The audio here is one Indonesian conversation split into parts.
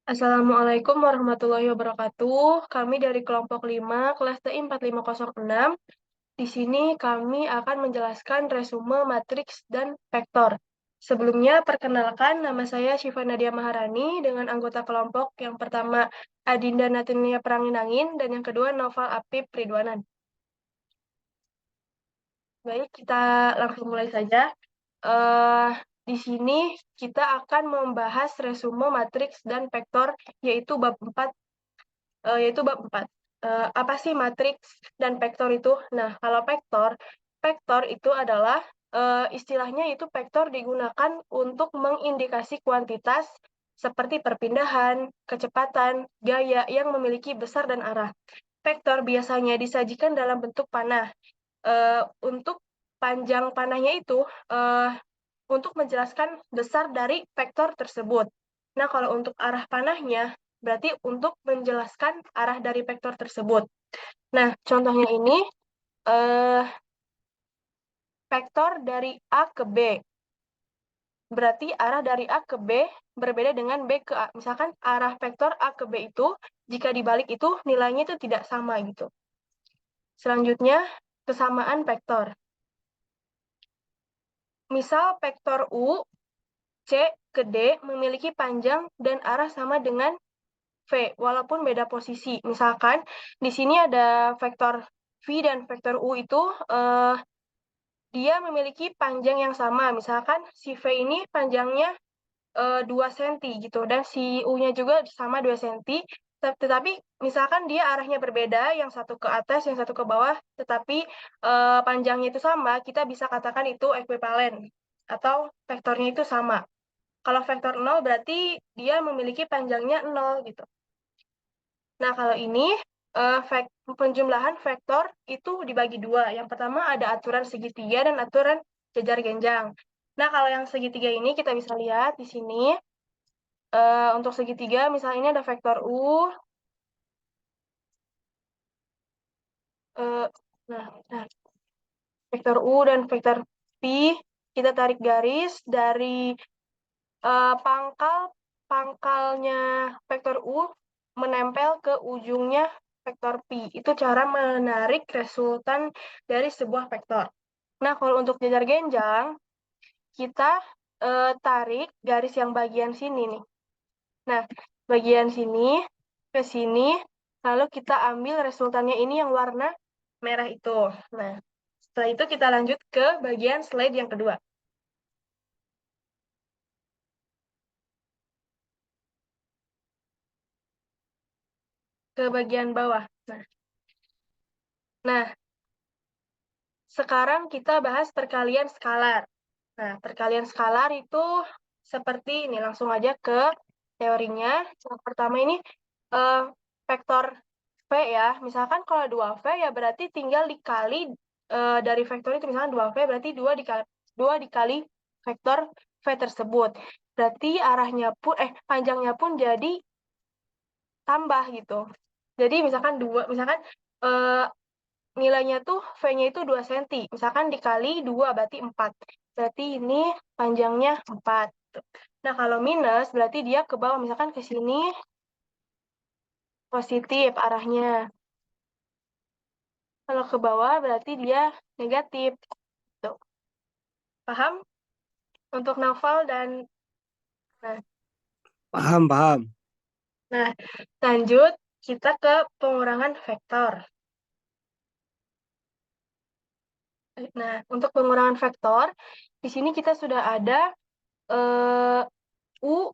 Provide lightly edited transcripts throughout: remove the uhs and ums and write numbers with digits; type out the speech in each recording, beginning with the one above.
Assalamualaikum warahmatullahi wabarakatuh. Kami dari kelompok 5, kelas TI 4506. Di sini kami akan menjelaskan resume matriks dan vektor. Sebelumnya, perkenalkan nama saya Syifa Nadia Maharani dengan anggota kelompok yang pertama Adinda Natinia Pranginangin dan yang kedua Noval Apip Ridwanan. Baik, kita langsung mulai saja. Eh, di sini kita akan membahas resume matriks dan vektor yaitu bab 4 yaitu bab 4. Apa sih matriks dan vektor itu? Nah, kalau vektor, vektor itu adalah istilahnya itu vektor digunakan untuk mengindikasi kuantitas seperti perpindahan, kecepatan, gaya yang memiliki besar dan arah. Vektor biasanya disajikan dalam bentuk panah. Untuk panjang panahnya itu untuk menjelaskan besar dari vektor tersebut. Nah, kalau untuk arah panahnya, berarti untuk menjelaskan arah dari vektor tersebut. Nah, contohnya ini, eh, vektor dari A ke B. Berarti arah dari A ke B berbeda dengan B ke A. Misalkan arah vektor A ke B itu, jika dibalik itu nilainya itu tidak sama gitu. Selanjutnya, kesamaan vektor. Misal vektor U, C ke D memiliki panjang dan arah sama dengan V, walaupun beda posisi. Misalkan di sini ada vektor V dan vektor U itu dia memiliki panjang yang sama. Misalkan si V ini panjangnya 2 cm gitu dan si U-nya juga sama 2 cm. Tetapi misalkan dia arahnya berbeda, yang satu ke atas, yang satu ke bawah, tetapi panjangnya itu sama, kita bisa katakan itu ekuivalen atau vektornya itu sama. Kalau vektor 0 berarti dia memiliki panjangnya 0 gitu. Nah, kalau ini penjumlahan vektor itu dibagi dua. Yang pertama ada aturan segitiga dan aturan jejar genjang. Nah, kalau yang segitiga ini kita bisa lihat di sini. Untuk segitiga, misalnya ini ada vektor U. eh, nah, vektor U dan vektor P. Kita tarik garis dari pangkalnya vektor U menempel ke ujungnya vektor P. Itu cara menarik resultan dari sebuah vektor. Nah, kalau untuk jejar genjang, kita tarik garis yang bagian sini nih. Nah, bagian sini ke sini, lalu kita ambil resultannya ini yang warna merah itu. Nah, setelah itu kita lanjut ke bagian slide yang kedua. Ke bagian bawah. Nah, sekarang kita bahas perkalian skalar. Nah, perkalian skalar itu seperti ini. Langsung aja ke teorinya. Yang pertama ini eh, vektor V ya. Misalkan kalau 2V ya berarti tinggal dikali dari vektor itu. Misalkan 2V berarti 2 dikali vektor V tersebut. Berarti arahnya pun, panjangnya pun jadi tambah gitu. Jadi misalkan eh, nilainya tuh V-nya itu 2 cm. Misalkan dikali 2 berarti 4. Berarti ini panjangnya 4. Nah, kalau minus berarti dia ke bawah. Misalkan ke sini positif arahnya. Kalau ke bawah berarti dia negatif. Tuh. Paham? Untuk Naval dan nah, Paham, paham. nah, lanjut kita ke pengurangan vektor. Nah, untuk pengurangan vektor, di sini kita sudah ada eh,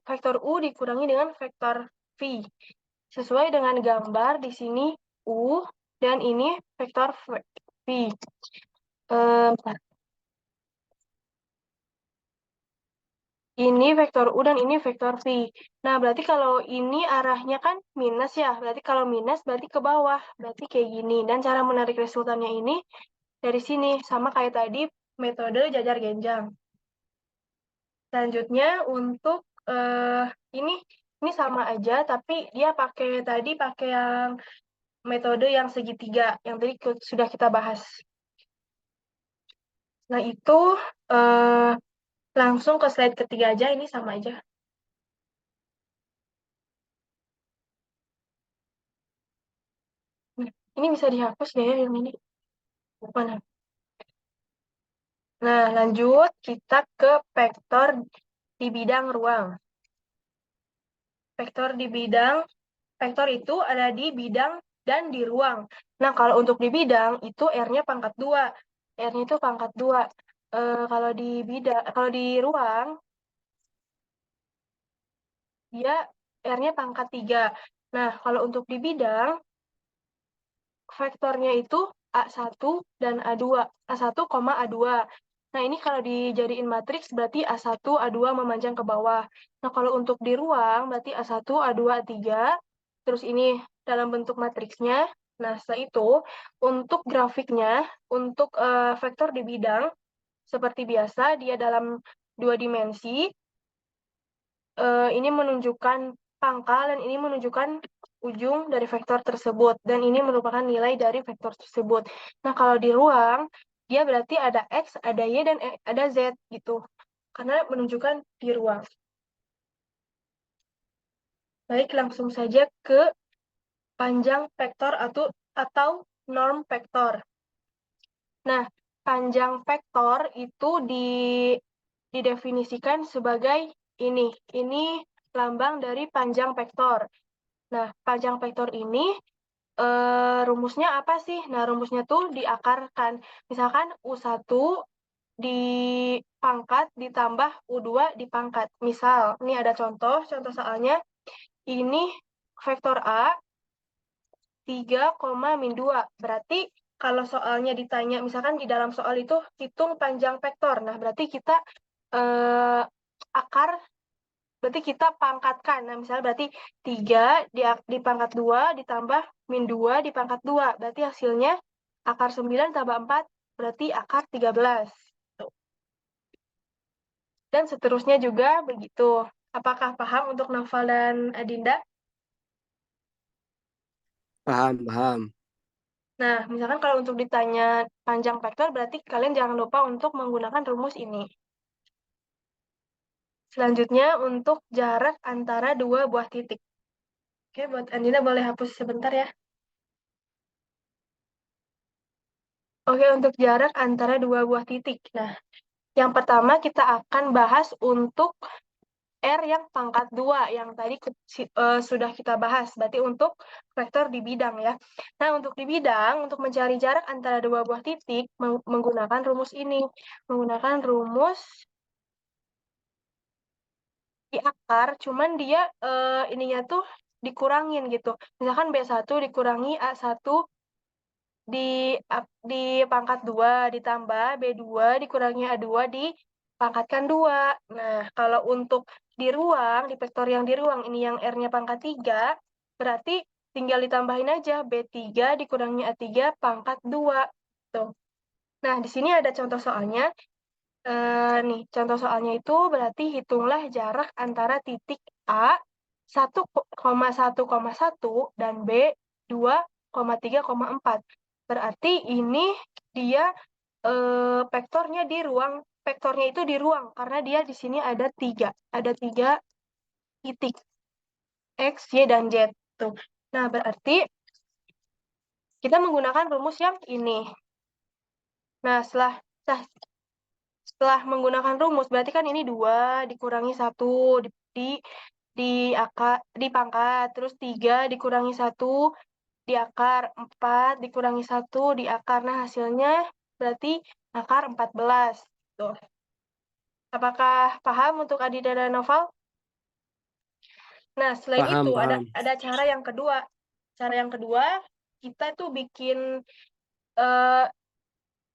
vektor U dikurangi dengan vektor V. Sesuai dengan gambar di sini U dan ini vektor V. Bentar. Ini vektor U dan ini vektor V. Nah, berarti kalau ini arahnya kan minus ya. Berarti kalau minus berarti ke bawah. Berarti kayak gini. Dan cara menarik resultannya ini dari sini. Sama kayak tadi metode jajar genjang. Selanjutnya untuk ini ini sama aja tapi dia pakai yang metode yang segitiga yang tadi sudah kita bahas. Nah, itu eh, langsung ke slide ketiga aja, ini sama aja. Ini bisa dihapus nggak ya yang ini? Mana? Nah, lanjut kita ke vektor di bidang ruang. Vektor itu ada di bidang dan di ruang. Nah, kalau untuk di bidang itu R-nya pangkat 2. R-nya itu pangkat 2. Kalau di ruang dia R-nya pangkat 3. Nah, kalau untuk di bidang vektornya itu A1 dan A2. A1, A2. Nah, ini kalau dijadiin matriks berarti A1, A2 memanjang ke bawah. Nah, kalau untuk di ruang berarti A1, A2, A3. Terus ini dalam bentuk matriksnya. Nah, setelah itu untuk grafiknya, untuk vektor di bidang, seperti biasa dia dalam 2 dimensi. Ini menunjukkan pangkal dan ini menunjukkan ujung dari vektor tersebut. Dan ini merupakan nilai dari vektor tersebut. Nah, kalau di ruang, dia berarti ada X, ada Y, dan ada Z gitu. Karena menunjukkan di ruang. Baik, langsung saja ke panjang vektor atau norm vektor. Nah, panjang vektor itu didefinisikan sebagai ini. Ini lambang dari panjang vektor. Nah, panjang vektor ini rumusnya apa sih? Nah, rumusnya tuh diakarkan. Misalkan U1 dipangkat ditambah U2 dipangkat. Misal, ini ada contoh soalnya. Ini vektor A 3,-2. Berarti kalau soalnya ditanya, misalkan di dalam soal itu hitung panjang vektor. Nah, berarti kita eh, akar berarti kita pangkatkan. Nah, misalnya berarti 3 dipangkat 2 ditambah -2 dipangkat 2. Berarti hasilnya akar 9 tambah 4 berarti akar 13. Dan seterusnya juga begitu. Apakah paham untuk Naufal dan Adinda? Paham, paham. Nah, misalkan kalau untuk ditanya panjang vektor, berarti kalian jangan lupa untuk menggunakan rumus ini. Selanjutnya, untuk jarak antara dua buah titik. Oke, buat Andina boleh hapus sebentar ya. Oke, untuk jarak antara dua buah titik. Nah, yang pertama kita akan bahas untuk R yang pangkat 2, yang tadi sudah kita bahas. Berarti untuk vektor di bidang ya. Nah, untuk di bidang, untuk mencari jarak antara dua buah titik, menggunakan rumus ini. Menggunakan rumus di akar, cuman dia ininya tuh dikurangin gitu. Misalkan B1 dikurangi A1 di di pangkat 2 ditambah B2 dikurangi A2 dipangkatkan 2. Nah, kalau untuk di ruang, di vektor yang di ruang ini yang R-nya pangkat 3, berarti tinggal ditambahin aja B3 dikurangi A3 pangkat 2. Tuh. Nah, di sini ada contoh soalnya. Nih, contoh soalnya itu berarti hitunglah jarak antara titik A 1,1,1 dan B 2,3,4. Berarti ini dia vektornya di ruang, vektornya itu di ruang karena dia di sini ada tiga titik X, Y, dan Z. Tuh. Nah, berarti kita menggunakan rumus yang ini. Nah, setelah menggunakan rumus, berarti kan ini 2 dikurangi 1 di di akar di pangkat, terus 3 dikurangi 1 di akar, 4 dikurangi 1 di akar. Nah, hasilnya berarti akar 14. Tuh. Apakah paham untuk Adida dan Noval? Nah, selain itu Paham, paham. ada cara yang kedua. Cara yang kedua, kita tuh bikin eh,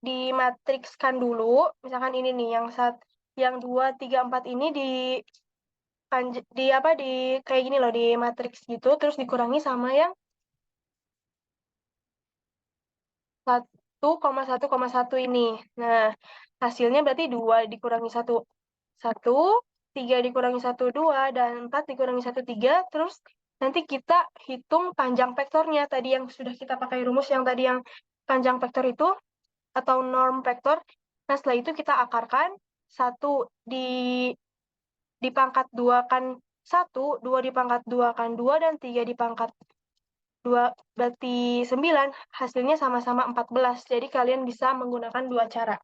dimatrikskan dulu. Misalkan ini nih yang 2 3 4 ini di apa di kayak gini loh, di matriks gitu, terus dikurangi sama yang 1,1,1 ini. Nah, hasilnya berarti 2 dikurangi 1 1, 3 dikurangi 1 2, dan 4 dikurangi 1 3. Terus nanti kita hitung panjang vektornya tadi yang sudah kita pakai rumus yang tadi yang panjang vektor itu atau norm vektor. Nah, setelah itu kita akarkan 1 dipangkat 2 kan 1, 2 dipangkat 2 kan 2, dan 3 dipangkat berarti 9, hasilnya sama-sama 14. Jadi kalian bisa menggunakan dua cara.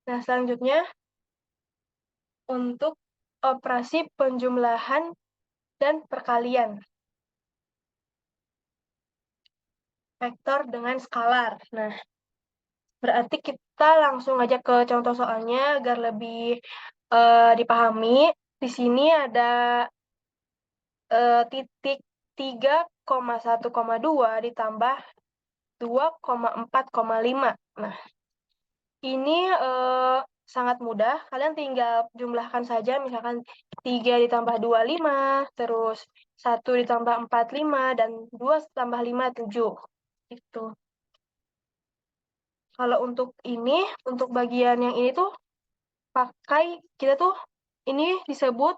Nah, selanjutnya untuk operasi penjumlahan dan perkalian. Vektor dengan skalar. Nah, berarti kita langsung aja ke contoh soalnya agar lebih dipahami. Di sini ada titik 3,1,2 ditambah 2,4,5. Nah, ini sangat mudah. Kalian tinggal jumlahkan saja, misalkan 3 ditambah 25, terus 1 ditambah 45, dan 2 tambah 5, 7. Itu. Kalau untuk ini, untuk bagian yang ini tuh, kita tuh, ini disebut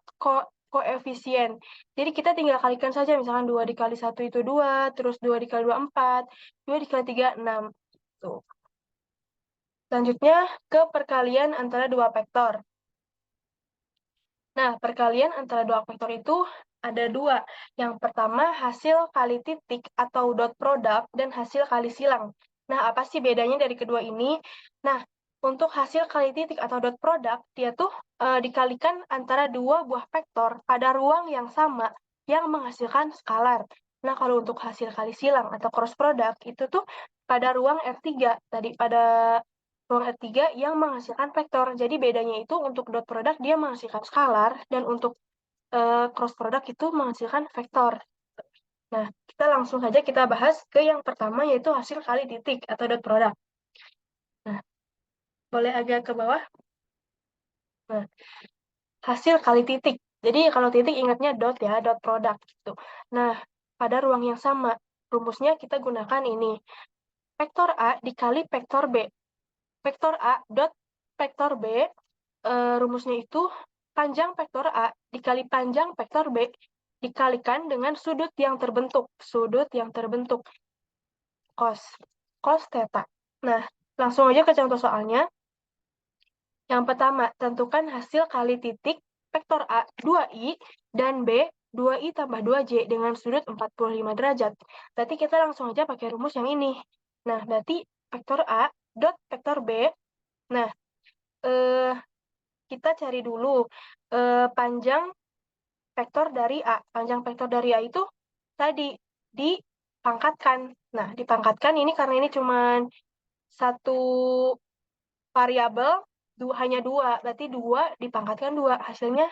koefisien. Jadi kita tinggal kalikan saja, misalkan 2 dikali 1 itu 2, terus 2 dikali 2, 4, 2 dikali 3, 6. Tuh. Selanjutnya ke perkalian antara dua vektor. Nah, perkalian antara dua vektor itu ada dua. Yang pertama hasil kali titik atau dot product dan hasil kali silang. Nah, apa sih bedanya dari kedua ini? Nah, untuk hasil kali titik atau dot product, dia tuh dikalikan antara dua buah vektor pada ruang yang sama yang menghasilkan skalar. Nah, kalau untuk hasil kali silang atau cross product, itu tuh pada ruang R3. Tadi pada ruang R3 yang menghasilkan vektor. Jadi bedanya itu untuk dot product dia menghasilkan skalar, dan untuk cross product itu menghasilkan vektor. Nah, kita langsung saja kita bahas ke yang pertama, yaitu hasil kali titik atau dot product. Nah, boleh agak ke bawah. Nah, hasil kali titik. Jadi kalau titik ingatnya dot ya, dot product gitu. Nah, pada ruang yang sama, rumusnya kita gunakan ini. Vektor A dikali vektor B. Vektor A dot vektor B, rumusnya itu panjang vektor A dikali panjang vektor B dikalikan dengan sudut yang terbentuk. Sudut yang terbentuk. Cos theta. Nah, langsung aja ke contoh soalnya. Yang pertama, tentukan hasil kali titik vektor A 2i dan B 2i tambah 2j dengan sudut 45 derajat. Berarti kita langsung aja pakai rumus yang ini. Nah, berarti vektor A dot vektor B. Nah, kita cari dulu panjang vektor dari A. Panjang vektor dari A itu tadi dipangkatkan. Nah, dipangkatkan ini karena ini cuma satu variabel, hanya dua. Berarti 2 dipangkatkan 2. Hasilnya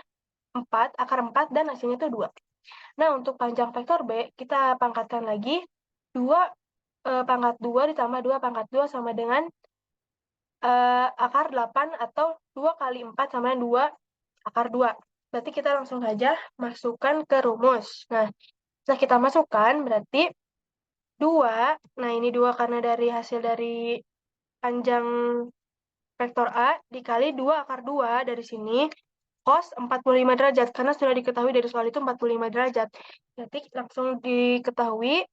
4, akar 4, dan hasilnya itu 2. Nah, untuk panjang vektor B, kita pangkatkan lagi. 2 pangkat 2 ditambah 2 pangkat 2 sama dengan akar 8, atau 2 kali 4 sama dengan 2 akar 2. Berarti kita langsung saja masukkan ke rumus. Nah, setelah kita masukkan, berarti 2, nah ini 2 karena dari hasil dari panjang vektor A dikali 2 akar 2 dari sini, cos 45 derajat. Karena sudah diketahui dari soal itu 45 derajat. Berarti langsung diketahui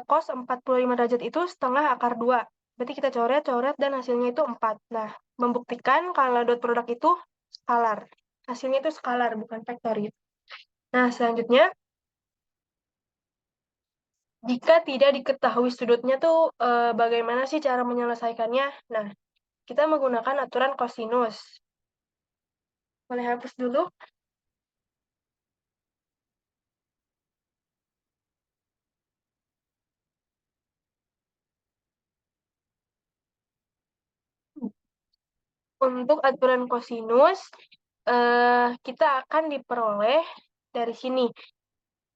cos 45 derajat itu setengah akar 2. Berarti kita coret-coret dan hasilnya itu 4. Nah, membuktikan kalau dot produk itu skalar. Hasilnya itu skalar, bukan vektor gitu. Nah, selanjutnya, jika tidak diketahui sudutnya tuh bagaimana sih cara menyelesaikannya? Nah, kita menggunakan aturan kosinus. Boleh hapus dulu. Untuk aturan kosinus, kita akan diperoleh dari sini.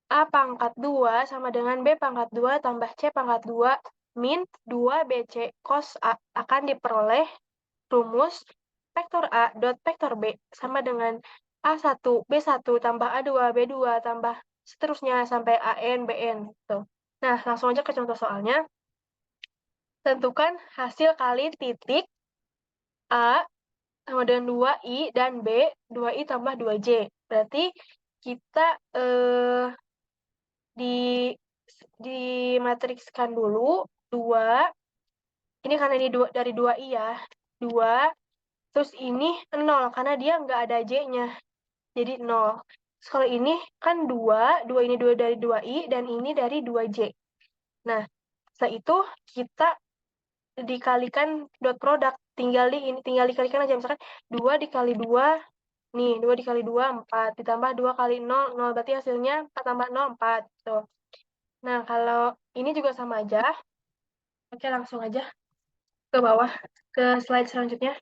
A pangkat 2 sama dengan B pangkat 2 tambah C pangkat 2 min 2BC cos A akan diperoleh rumus vektor A dot vektor B sama dengan A1, B1 tambah A2, B2 tambah seterusnya sampai AN, BN. Tuh. Nah, langsung aja ke contoh soalnya. Tentukan hasil kali titik A sama dengan 2i dan B 2i tambah 2j. Berarti kita di matrikskan dulu 2. Ini karena ini dari 2i ya. 2, terus ini 0 karena dia nggak ada j-nya. Jadi 0. Kalau ini kan 2 ini 2 dari 2i, dan ini dari 2j. Nah, setelah itu kita dikalikan dot product. Tinggal dikalikan aja. Misalkan 2 dikali 2, nih, 2 dikali 2, 4. Ditambah 2 kali 0, 0. Berarti hasilnya 4 tambah 0, 4. Gitu. Nah, kalau ini juga sama aja. Oke, langsung aja ke bawah, ke slide selanjutnya.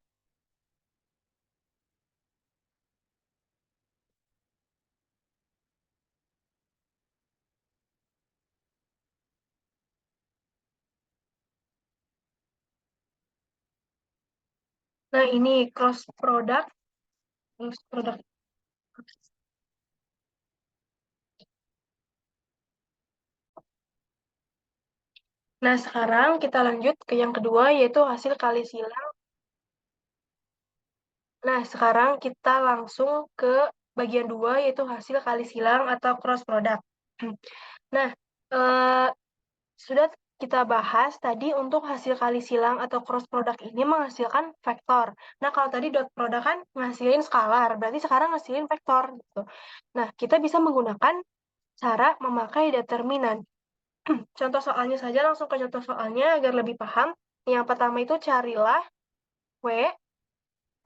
Nah, ini cross product. Cross product. Nah, sekarang kita lanjut ke yang kedua, yaitu hasil kali silang. Nah, sekarang kita langsung ke bagian 2, yaitu hasil kali silang atau cross product. Nah, sudah kita bahas tadi untuk hasil kali silang atau cross product ini menghasilkan vektor. Nah, kalau tadi dot product kan ngasilin skalar, berarti sekarang ngasilin vektor. Gitu. Nah, kita bisa menggunakan cara memakai determinan. Contoh soalnya saja, langsung ke contoh soalnya agar lebih paham. Yang pertama itu carilah W,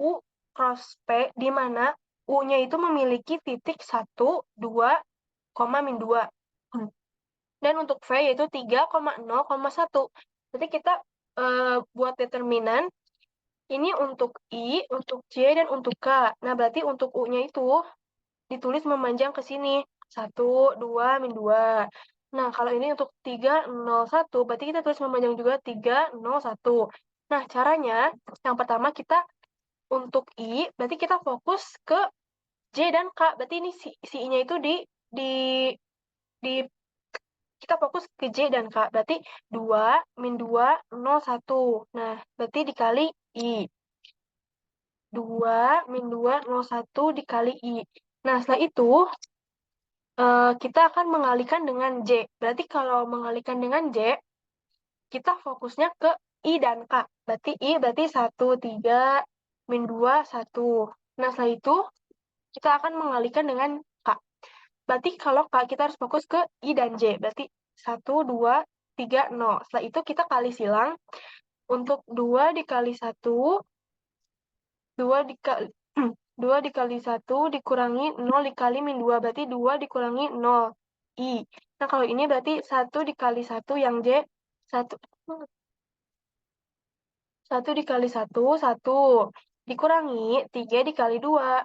U, cross P, di mana U-nya itu memiliki titik 1, 2, min 2. Dan untuk V yaitu 3,0,1. Jadi kita buat determinan ini untuk I, untuk J, dan untuk K. Nah, berarti untuk U-nya itu ditulis memanjang ke sini. 1, 2, min 2. Nah, kalau ini untuk 3,0,1, berarti kita tulis memanjang juga 3,0,1. Nah, caranya, yang pertama kita untuk I, berarti kita fokus ke J dan K. Berarti ini si I-nya itu di kita fokus ke J dan K. Berarti 2, min 2, 0, 1. Nah, berarti dikali I. 2, min 2, 0, 1 dikali I. Nah, setelah itu, kita akan mengalihkan dengan J. Berarti kalau mengalihkan dengan J, kita fokusnya ke I dan K. Berarti I berarti 1, 3, min 2, 1. Nah, setelah itu, kita akan mengalihkan dengan K. Berarti kalau K, kita harus fokus ke I dan J. Berarti 1, 2, 3, 0. Setelah itu kita kali silang. Untuk 2 dikali 1, 2 dikali 2 dikali 1 dikurangi 0 dikali min 2. Berarti 2 dikurangi 0. I. Nah, kalau ini berarti 1 dikali 1 yang J. 1, 1 dikali 1, 1. Dikurangi 3 dikali 2,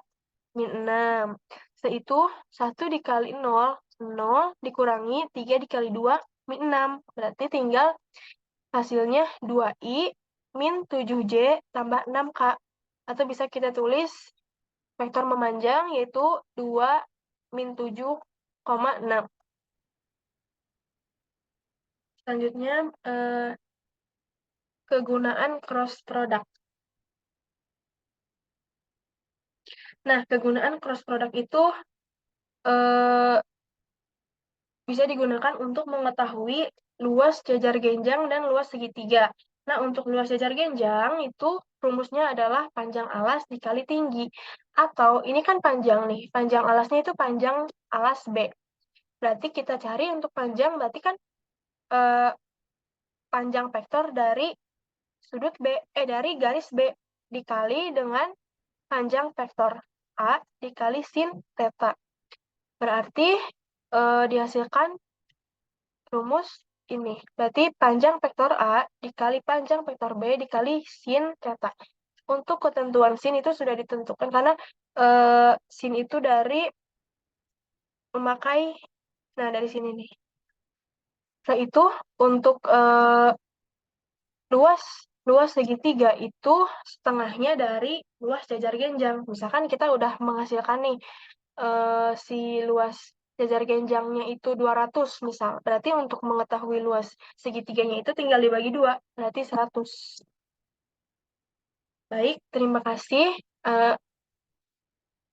min 6. Setelah itu 1 dikali 0, 0 dikurangi 3 dikali 2, min 6. Berarti tinggal hasilnya 2i min 7j tambah 6k. Atau bisa kita tulis vektor memanjang yaitu 2 min 7,6. Selanjutnya, kegunaan cross product. Nah, kegunaan cross product itu bisa digunakan untuk mengetahui luas jajar genjang dan luas segitiga. Nah, untuk luas jajar genjang itu rumusnya adalah panjang alas dikali tinggi. Atau ini kan panjang nih, panjang alasnya itu panjang alas B. Berarti kita cari untuk panjang, berarti kan panjang vektor dari sudut B, dari garis B dikali dengan panjang vektor A dikali sin theta. Berarti dihasilkan rumus ini. Berarti panjang vektor A dikali panjang vektor B dikali sin theta. Untuk ketentuan sin itu sudah ditentukan karena sin itu dari memakai, nah dari sini nih. Nah itu untuk luas segitiga itu setengahnya dari luas jajar genjang. Misalkan kita udah menghasilkan nih si luas jajar genjangnya itu 200 misal. Berarti untuk mengetahui luas segitiganya itu tinggal dibagi 2, berarti 100. Baik, terima kasih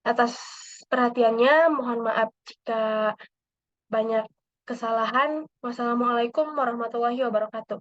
atas perhatiannya. Mohon maaf jika banyak kesalahan. Wassalamualaikum warahmatullahi wabarakatuh.